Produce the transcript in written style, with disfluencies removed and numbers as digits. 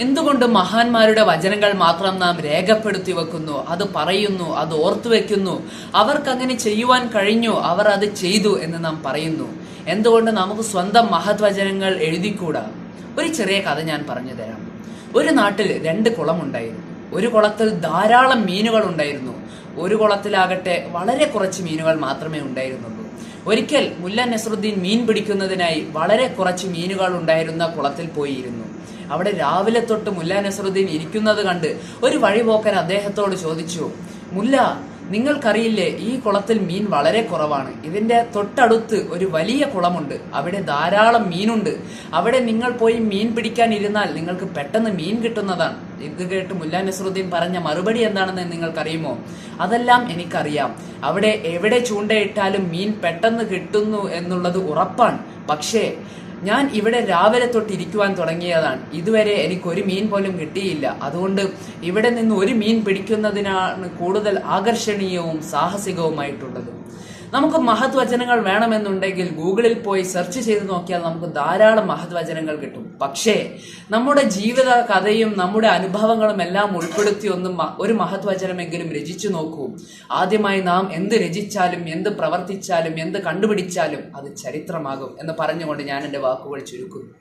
എന്തുകൊണ്ട് മഹാന്മാരുടെ വചനങ്ങൾ മാത്രം നാം രേഖപ്പെടുത്തി വെക്കുന്നു, അത് പറയുന്നു, അത് ഓർത്തു വെക്കുന്നു? അവർക്ക് അങ്ങനെ ചെയ്യുവാൻ കഴിഞ്ഞു, അവർ അത് ചെയ്തു എന്ന് നാം പറയുന്നു. എന്തുകൊണ്ട് നമുക്ക് സ്വന്തം മഹത് വചനങ്ങൾ എഴുതിക്കൂടാ? ഒരു ചെറിയ കഥ ഞാൻ പറഞ്ഞു തരാം. ഒരു നാട്ടിൽ 2 കുളമുണ്ടായിരുന്നു. ഒരു കുളത്തിൽ ധാരാളം മീനുകൾ ഉണ്ടായിരുന്നു. ഒരു കുളത്തിലാകട്ടെ വളരെ കുറച്ച് മീനുകൾ മാത്രമേ ഉണ്ടായിരുന്നുള്ളൂ. ഒരിക്കൽ മുല്ല നസറുദ്ദീൻ മീൻ പിടിക്കുന്നതിനായി വളരെ കുറച്ച് മീനുകൾ ഉണ്ടായിരുന്ന കുളത്തിൽ പോയിരുന്നു. അവിടെ രാവിലെ തൊട്ട് മുല്ല നസറുദ്ദീൻ ഇരിക്കുന്നത് കണ്ട് ഒരു വഴിപോക്കൻ അദ്ദേഹത്തോട് ചോദിച്ചു, മുല്ല, നിങ്ങൾക്കറിയില്ലേ, ഈ കുളത്തിൽ മീൻ വളരെ കുറവാണ്. ഇതിന്റെ തൊട്ടടുത്ത് ഒരു വലിയ കുളമുണ്ട്, അവിടെ ധാരാളം മീനുണ്ട്. അവിടെ നിങ്ങൾ പോയി മീൻ പിടിക്കാൻ ഇരുന്നാൽ നിങ്ങൾക്ക് പെട്ടെന്ന് മീൻ കിട്ടുന്നതാണ്. ഇത് കേട്ട് മുല്ല നസറുദ്ദീൻ പറഞ്ഞ മറുപടി എന്താണെന്ന് നിങ്ങൾക്കറിയുമോ? അതെല്ലാം എനിക്കറിയാം. അവിടെ എവിടെ ചൂണ്ടയിട്ടാലും മീൻ പെട്ടെന്ന് കിട്ടുന്നു എന്നുള്ളത് ഉറപ്പാണ്. പക്ഷേ ഞാൻ ഇവിടെ രാവിലെ തൊട്ട് ഇരിക്കുവാൻ തുടങ്ങിയതാണ്. ഇതുവരെ എനിക്ക് ഒരു മീൻ പോലും കിട്ടിയില്ല. അതുകൊണ്ട് ഇവിടെ നിന്ന് ഒരു മീൻ പിടിക്കുന്നതിനാണ് കൂടുതൽ ആകർഷണീയവും സാഹസികവുമായിട്ടുള്ളത്. നമുക്ക് മഹത് വചനങ്ങൾ വേണമെന്നുണ്ടെങ്കിൽ ഗൂഗിളിൽ പോയി സെർച്ച് ചെയ്ത് നോക്കിയാൽ നമുക്ക് ധാരാളം മഹത് വചനങ്ങൾ കിട്ടും. പക്ഷേ നമ്മുടെ ജീവിത കഥയും നമ്മുടെ അനുഭവങ്ങളും എല്ലാം ഉൾപ്പെടുത്തി ഒരു മഹത് വചനമെങ്കിലും രചിച്ചു നോക്കൂ. ആദ്യമായി നാം എന്ത് രചിച്ചാലും, എന്ത് പ്രവർത്തിച്ചാലും, എന്ത് കണ്ടുപിടിച്ചാലും അത് ചരിത്രമാകും എന്ന് പറഞ്ഞുകൊണ്ട് ഞാൻ എൻ്റെ വാക്കുകൾ ചുരുക്കുന്നു.